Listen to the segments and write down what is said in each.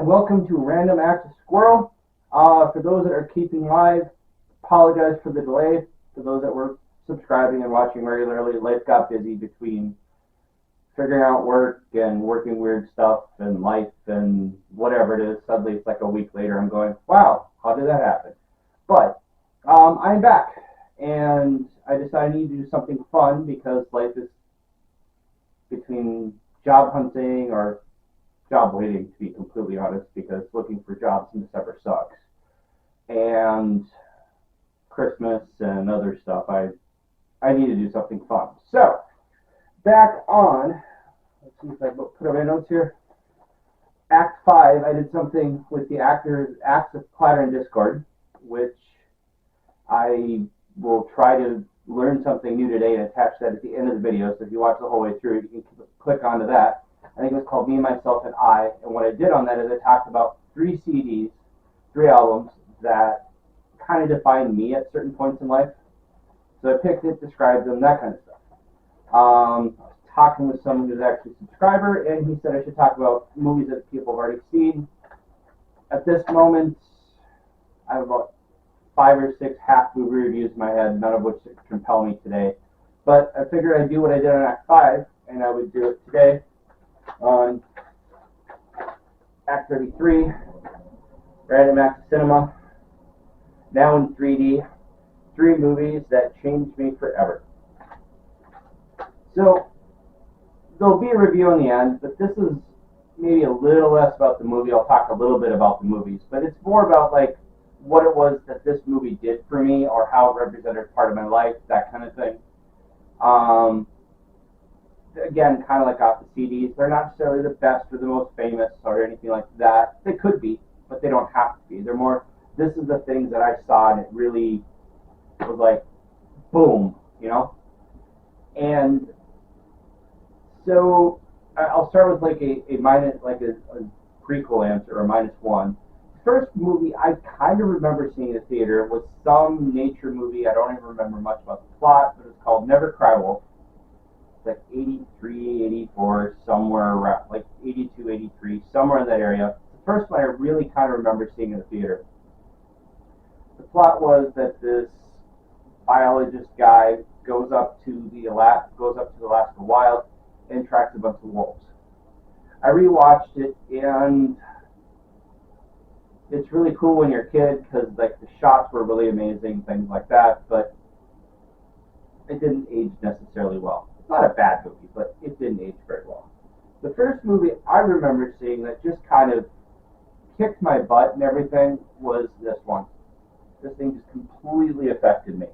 welcome to Random Acts of Squirrel. For those that are keeping live, apologize for the delay. For those that were subscribing and watching regularly, life got busy between figuring out work and working weird stuff and life and whatever it is. Suddenly it's like a week later I'm going, wow, how did that happen? But I'm back, and I decided I need to do something fun because life is between job hunting or job waiting, to be completely honest, because looking for jobs in December sucks. And Christmas and other stuff, I need to do something fun. So, back on, let's see if I put up my notes here. Act 5, I did something with the acts of Platter and Discord, which I will try to learn something new today and attach that at the end of the video. So if you watch the whole way through, you can click onto that. I think it was called Me, Myself, and I. And what I did on that is I talked about 3 CDs, 3 albums that kind of defined me at certain points in life. So I picked it, described them, that kind of stuff. I was talking with someone who's actually a subscriber, and he said I should talk about movies that people have already seen. At this moment, I have about 5 or 6 half movie reviews in my head, none of which compel me today. But I figured I'd do what I did on Act 5, and I would do it today on Act 33, Random Acts of Cinema, now in 3D, 3 movies that changed me forever. So, there'll be a review in the end, but this is maybe a little less about the movie. I'll talk a little bit about the movies, but it's more about like what it was that this movie did for me or how it represented part of my life, that kind of thing. Again, kind of like off the CDs, they're not necessarily the best or the most famous or anything like that. They could be, but they don't have to be. They're more, this is the things that I saw and it really was like, boom, you know? And so I'll start with like a prequel answer, or -1. The first movie I kind of remember seeing in the theater was some nature movie. I don't even remember much about the plot, but it's called Never Cry Wolf. Like 83, 84, somewhere around, like 82, 83, somewhere in that area. The first one I really kind of remember seeing in the theater. The plot was that this biologist guy goes up to the Alaska wild and tracks a bunch of wolves. I rewatched it, and it's really cool when you're a kid because like the shots were really amazing, things like that, but it didn't age necessarily well. Not a bad movie, but it didn't age very well. The first movie I remember seeing that just kind of kicked my butt and everything was this one. This thing just completely affected me.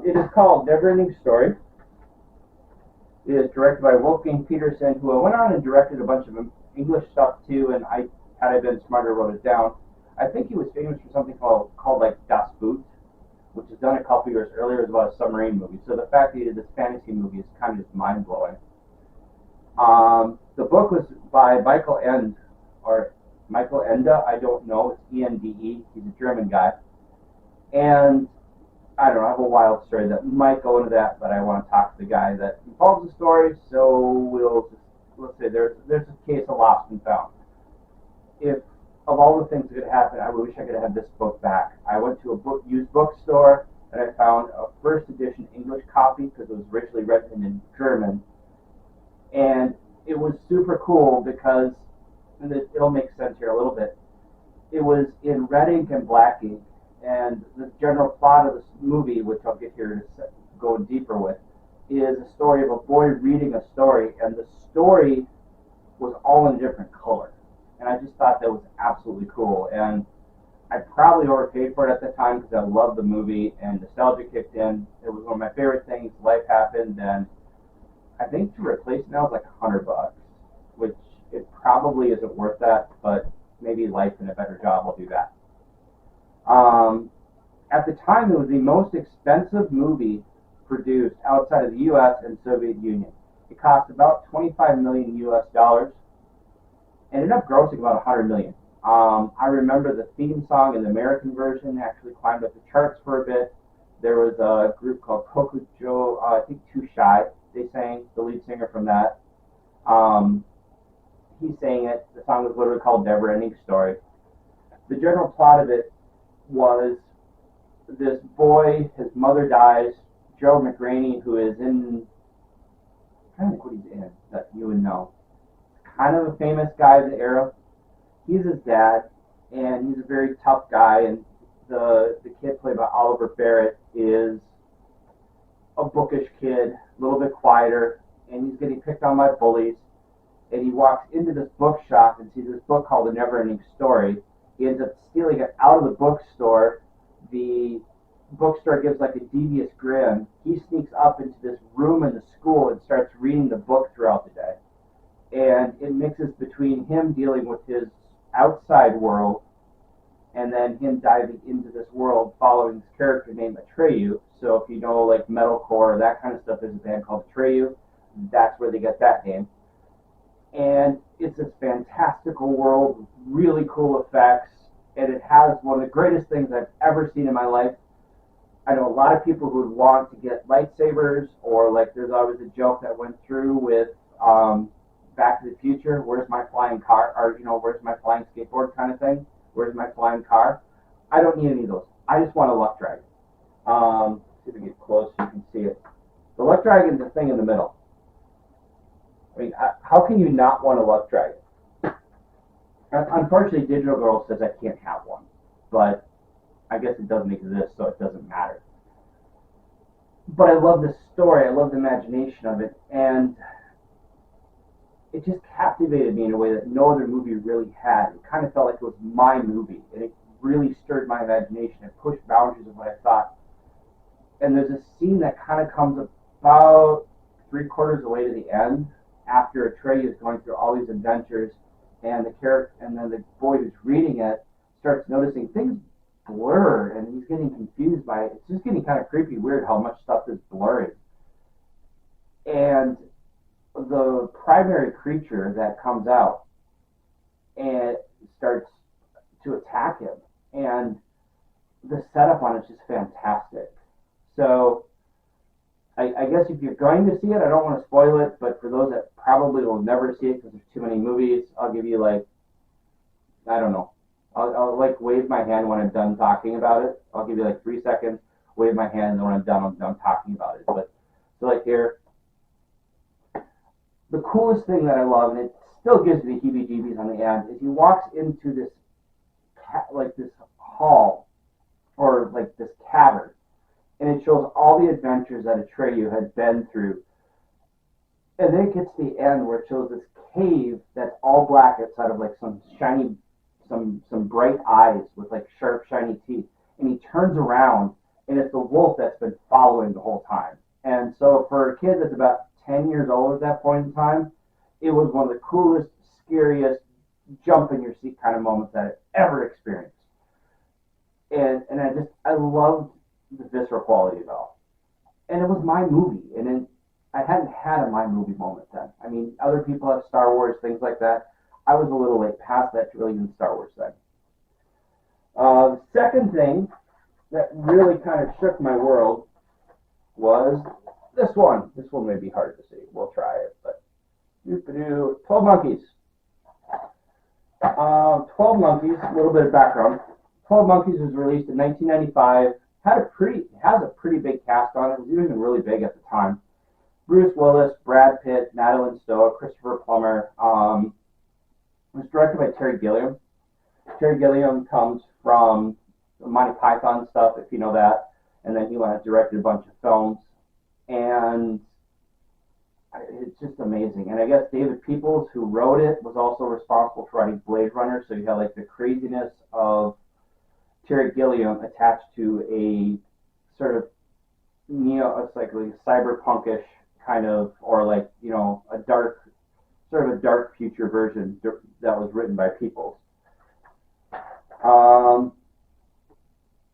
It is called NeverEnding Story. It is directed by Wolfgang Petersen, who went on and directed a bunch of English stuff too, and had I been smarter, wrote it down. I think he was famous for something called like Das Boot, which was done a couple years earlier. It was about a submarine movie. So the fact that he did this fantasy movie is kind of just mind-blowing. The book was by Michael Ende, I don't know, it's E-N-D-E, he's a German guy. And, I don't know, I have a wild story that might go into that, but I want to talk to the guy that involves the story, so let's say there's a case of lost and found. If of all the things that could happen, I wish I could have this book back. I went to a used bookstore and I found a first edition English copy because it was originally written in German. And it was super cool because, and it'll make sense here a little bit, it was in red ink and black ink. And the general plot of this movie, which I'll get here to go deeper with, is a story of a boy reading a story, and the story was all in a different color. And I just thought that was absolutely cool. And I probably overpaid for it at the time because I loved the movie and nostalgia kicked in. It was one of my favorite things. Life happened, and I think to replace it now is like $100, which it probably isn't worth that, but maybe life and a better job will do that. At the time, it was the most expensive movie produced outside of the U.S. and Soviet Union. It cost about $25 million US. Ended up grossing about $100 million. I remember the theme song in the American version actually climbed up the charts for a bit. There was a group called Coco Joe, I think Too Shy, they sang, the lead singer from that. he sang it. The song was literally called "NeverEnding Story." The general plot of it was this boy, his mother dies. Gerald McRaney, who is in, I don't think what he's in that you would know, kind of a famous guy of the era. He's his dad, and he's a very tough guy. And the kid played by Oliver Barrett is a bookish kid, a little bit quieter, and he's getting picked on by bullies. And he walks into this bookshop and sees this book called The NeverEnding Story. He ends up stealing it out of the bookstore. The bookstore gives like a devious grin. He sneaks up into this room in the school and starts reading the book throughout the day. And it mixes between him dealing with his outside world and then him diving into this world following this character named Atreyu. So if you know like metalcore or that kind of stuff, there's a band called Atreyu. That's where they get that name. And it's this fantastical world with really cool effects, and it has one of the greatest things I've ever seen in my life. I know a lot of people who would want to get lightsabers, or like there's always a joke that went through with Back to the Future, where's my flying car, or where's my flying skateboard kind of thing, where's my flying car. I don't need any of those. I just want a luck dragon. See if we get close so you can see it. The luck dragon's the thing in the middle. I mean, how can you not want a luck dragon? Unfortunately, Digital Girl says I can't have one, but I guess it doesn't exist, so it doesn't matter. But I love the story. I love the imagination of it, and it just captivated me in a way that no other movie really had. It kind of felt like it was my movie, and it really stirred my imagination. It pushed boundaries of what I thought. And there's a scene that kind of comes about 3/4 of the way to the end, after Atreyu is going through all these adventures, and the character, and then the boy who's reading it starts noticing things blur, and he's getting confused by it. It's just getting kind of creepy, weird how much stuff is blurring. And the primary creature that comes out and starts to attack him, and the setup on it's just fantastic. So I guess if you're going to see it, I don't want to spoil it, but for those that probably will never see it because there's too many movies, I'll give you like, I don't know, I'll like wave my hand when I'm done talking about it. I'll give you like 3 seconds, wave my hand, and then when I'm done talking about it. But so like here, the coolest thing that I love, and it still gives me heebie-jeebies on the end, is he walks into this this hall, or like this cavern, and it shows all the adventures that Atreyu had been through. And then it gets to the end where it shows this cave that's all black outside of like some shiny, some bright eyes with like sharp, shiny teeth. And he turns around, and it's the wolf that's been following the whole time. And so for a kid that's about 10 years old at that point in time, it was one of the coolest, scariest, jump in your seat kind of moments that I've ever experienced. And I loved the visceral quality of it all. And it was my movie, and I hadn't had a my movie moment then. I mean, other people have Star Wars, things like that. I was a little late past that to really even Star Wars then. The second thing that really kind of shook my world was this one. This one may be hard to see. We'll try it, but 12 Monkeys. 12 Monkeys, a little bit of background. 12 Monkeys was released in 1995. Has a pretty big cast on it. It was even really big at the time. Bruce Willis, Brad Pitt, Madeline Stowe, Christopher Plummer. It was directed by Terry Gilliam. Terry Gilliam comes from Monty Python stuff, if you know that, and then he directed a bunch of films, and it's just amazing. And I guess David Peoples, who wrote it, was also responsible for writing Blade Runner, so you have like the craziness of Terry Gilliam attached to a sort of it's like cyberpunkish kind of, or like, a dark future version that was written by Peoples.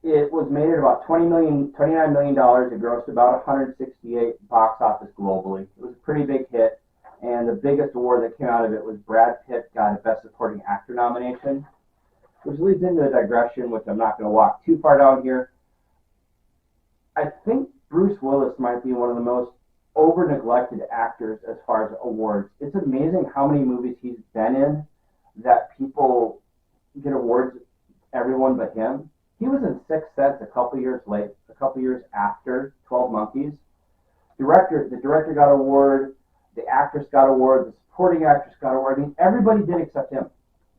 It was made at about $29 million. It grossed about 168 box office globally. It was a pretty big hit, and the biggest award that came out of it was Brad Pitt got a Best Supporting Actor nomination, which leads into a digression, which I'm not going to walk too far down here. I think Bruce Willis might be one of the most over neglected actors as far as awards. It's amazing how many movies he's been in that people get awards, everyone but him. He was in Sixth Sense a couple years late, a couple years after 12 Monkeys. The director got an award, the actress got an award, the supporting actress got an award. I mean, everybody did except him.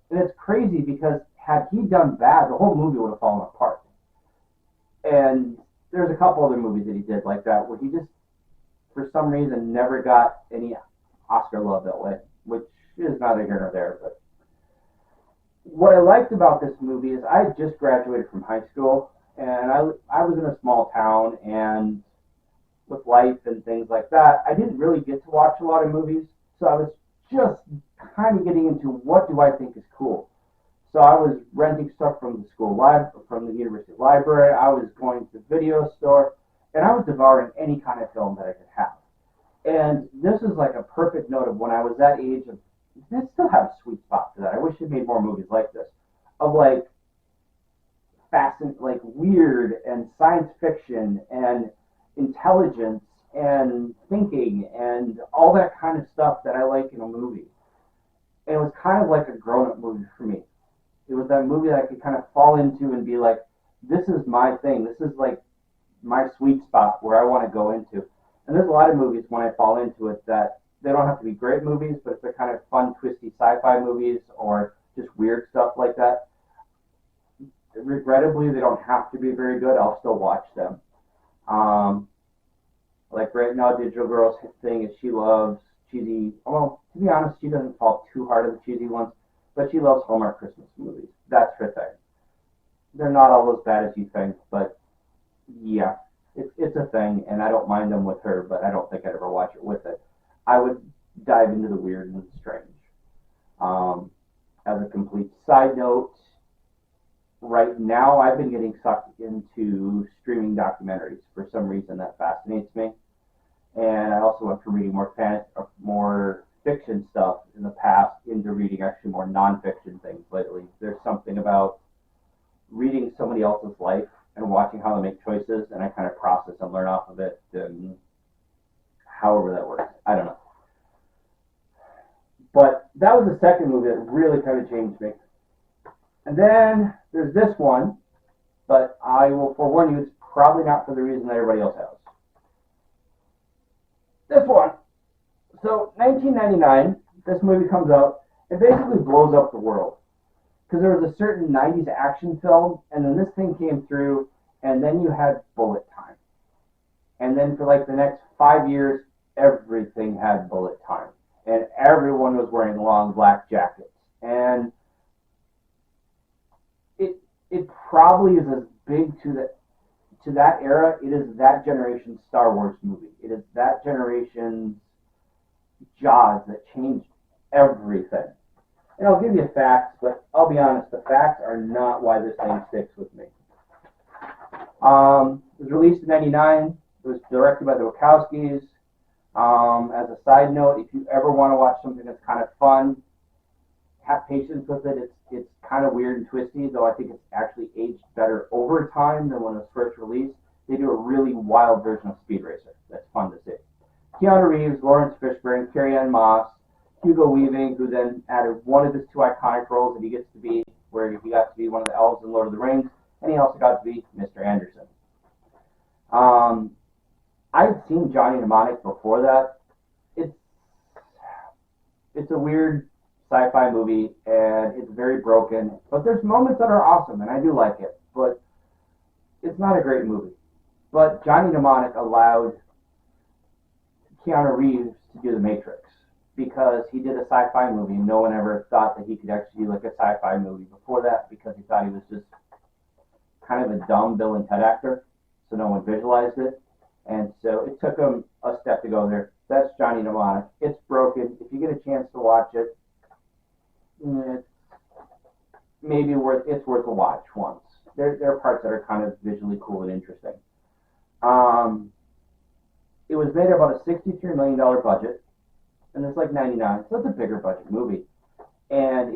And it's crazy because had he done bad, the whole movie would have fallen apart. And there's a couple other movies that he did like that where he just, for some reason, never got any Oscar love that way, which is neither here nor there. But what I liked about this movie is I had just graduated from high school, and I was in a small town, and with life and things like that, I didn't really get to watch a lot of movies, so I was just kind of getting into what do I think is cool. So I was renting stuff from the from the university library. I was going to the video store, and I was devouring any kind of film that I could have. And this is like a perfect note of when I was that age of, I still have a sweet spot for that. I wish I made more movies like this, of like like weird and science fiction and intelligence and thinking and all that kind of stuff that I like in a movie. And it was kind of like a grown-up movie for me. It was that movie that I could kind of fall into and be like, this is my thing. This is like my sweet spot where I want to go into. And there's a lot of movies when I fall into it that they don't have to be great movies, but if they're kind of fun, twisty sci-fi movies or just weird stuff like that, regrettably, they don't have to be very good. I'll still watch them. Like right now, Digital Girl's thing is she loves cheesy, well, to be honest, she doesn't fall too hard at the cheesy ones, but she loves Hallmark Christmas movies. That's her thing. They're not all as bad as you think, but yeah, it's a thing, and I don't mind them with her, but I don't think I'd ever watch it with it. I would dive into the weird and the strange. As a complete side note, right now I've been getting sucked into streaming documentaries. For some reason that fascinates me. And I also went from reading more fiction stuff in the past into reading actually more nonfiction things lately. There's something about reading somebody else's life and watching how they make choices, and I kind of process and learn off of it, and however that works. I don't know. But that was the second movie that really kind of changed me. And then there's this one, but I will forewarn you, it's probably not for the reason that everybody else has. This one. So, 1999, this movie comes out. It basically blows up the world. Because there was a certain 90s action film, and then this thing came through, and then you had bullet time. And then for like the next 5 years, everything had bullet time. And everyone was wearing long black jackets. And it probably is as big to that era. It is that generation's Star Wars movie. It is that generation's Jaws that changed everything. And I'll give you facts, but I'll be honest, the facts are not why this thing sticks with me. It was released in 99. It was directed by the Wachowskis. As a side note, if you ever want to watch something that's kind of fun, have patience with it. It's kind of weird and twisty, though I think it's actually aged better over time than when it was first released. They do a really wild version of Speed Racer that's fun to see. Keanu Reeves, Lawrence Fishburne, Carrie-Anne Moss, Hugo Weaving, who then added one of his two iconic roles that he gets to be, where he got to be one of the elves in Lord of the Rings, and he also got to be Mr. Anderson. I had seen Johnny Mnemonic before that. It's a weird sci-fi movie, and it's very broken, but there's moments that are awesome, and I do like it, but it's not a great movie. But Johnny Mnemonic allowed Keanu Reeves to do The Matrix, because he did a sci-fi movie, and no one ever thought that he could actually do like a sci-fi movie before that, because he thought he was just kind of a dumb Bill and Ted actor, so no one visualized it. And so it took him a step to go there. That's Johnny Mnemonic. It's broken. If you get a chance to watch it, it's worth a watch once. There are parts that are kind of visually cool and interesting. It was made about a $63 million budget, and it's like 99, so it's a bigger budget movie. And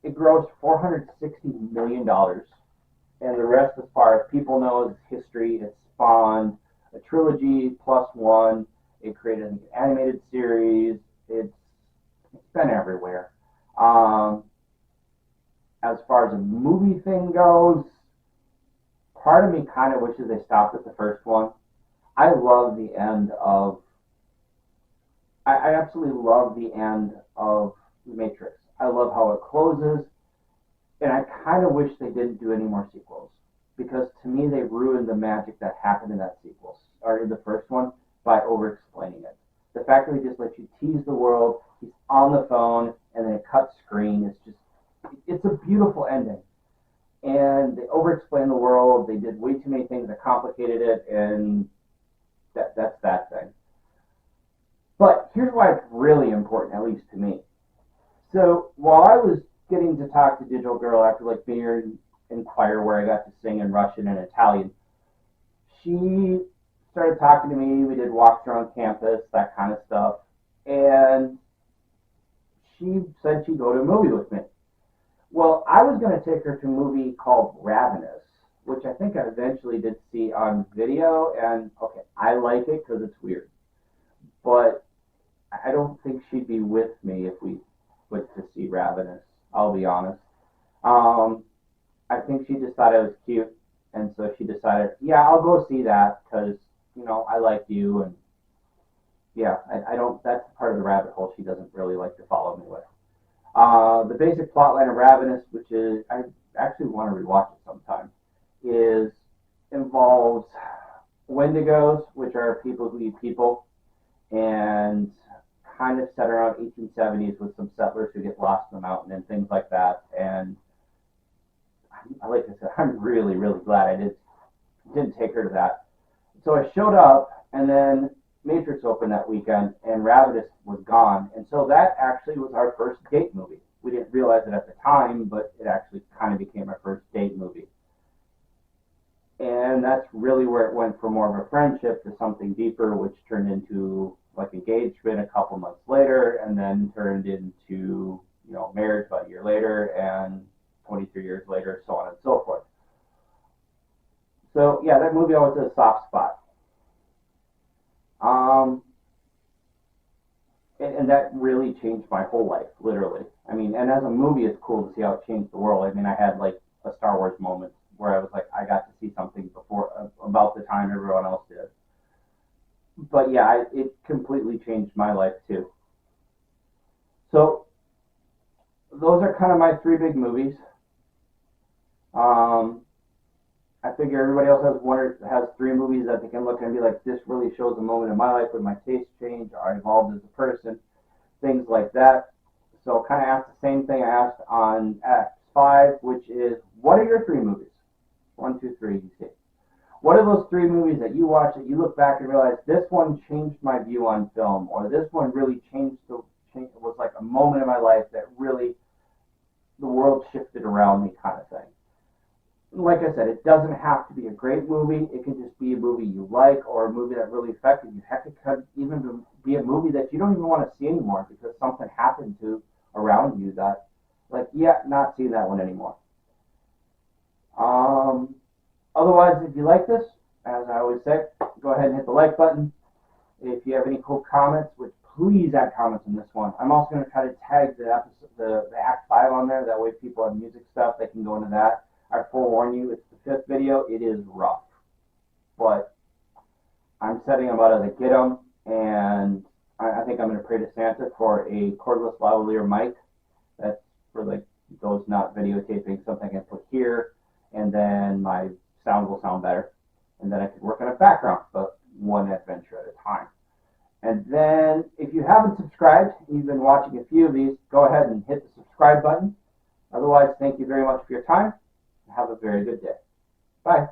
it grossed $460 million, and the rest, as far as people know, is history. It spawned a trilogy plus one, It created an animated series. It's been everywhere. Um, as far as a movie thing goes, part of me kind of wishes they stopped at the first one. I love the end of. I absolutely love the end of Matrix. I love how it closes, and I kind of wish they didn't do any more sequels because to me they ruined the magic that happened in that sequel or in the first one by over-explaining it. The fact that they just let you tease the world, he's on the phone, and then it cuts screen. It's a beautiful ending. And they over-explained the world. They did way too many things that complicated it, and that's that thing. But here's why it's really important, at least to me. So while I was getting to talk to Digital Girl after like being here in choir where I got to sing in Russian and Italian, she started talking to me. We did walks around campus, that kind of stuff. And she said she'd go to a movie with me. Well, I was going to take her to a movie called Ravenous, which I think I eventually did see on video. And okay, I like it because it's weird. But I don't think she'd be with me if we went to see Ravenous. I'll be honest. I think she just thought I was cute, and so she decided, yeah, I'll go see that because I like you, and yeah, I don't. That's part of the rabbit hole she doesn't really like to follow me with. The basic plotline of Ravenous, which is I actually want to rewatch it sometime, involves Wendigos, which are people who eat people, and kind of set around 1870s with some settlers who get lost in the mountain and things like that. And like I said, I'm really, really glad I didn't take her to that. So I showed up, and then Matrix opened that weekend, and Ravenous was gone. And so that actually was our first date movie. We didn't realize it at the time, but it actually kind of became our first date movie. And that's really where it went from more of a friendship to something deeper, which turned into like engagement a couple months later, and then turned into marriage about a year later, and 23 years later, so on and so forth. So yeah, that movie always has a soft spot. And that really changed my whole life, literally. I mean, and as a movie, it's cool to see how it changed the world. I mean, I had like a Star Wars moment where I was like, I got to see something before about the time everyone else did. But yeah, it completely changed my life too. So those are kind of my three big movies. I figure everybody else has three movies that they can look at and be like, this really shows a moment in my life when my tastes changed, or I evolved as a person, things like that. So kind of asked the same thing I asked on Act 5, which is, what are your three movies? 1, 2, 3, you see. What are those three movies that you watch that you look back and realize this one changed my view on film, or this one really was like a moment in my life that really the world shifted around me, kind of thing. Like I said, it doesn't have to be a great movie. It can just be a movie you like or a movie that really affected you. Heck, it could even be a movie that you don't even want to see anymore because something happened to around you that, like, yeah, not seeing that one anymore. Otherwise, if you like this, as I always say, go ahead and hit the like button. If you have any cool comments, which please add comments on this one. I'm also going to try to tag the Act 5 on there. That way people have music stuff, they can go into that. I forewarn you, it's the 5th video. It is rough. But I'm setting them out as I get them, and I think I'm going to pray to Santa for a cordless lavalier mic. That's for like those not videotaping, something I can put here, and then my sound will sound better. And then I can work on a background, but one adventure at a time. And then if you haven't subscribed, you've been watching a few of these, go ahead and hit the subscribe button. Otherwise, thank you very much for your time. Have a very good day. Bye.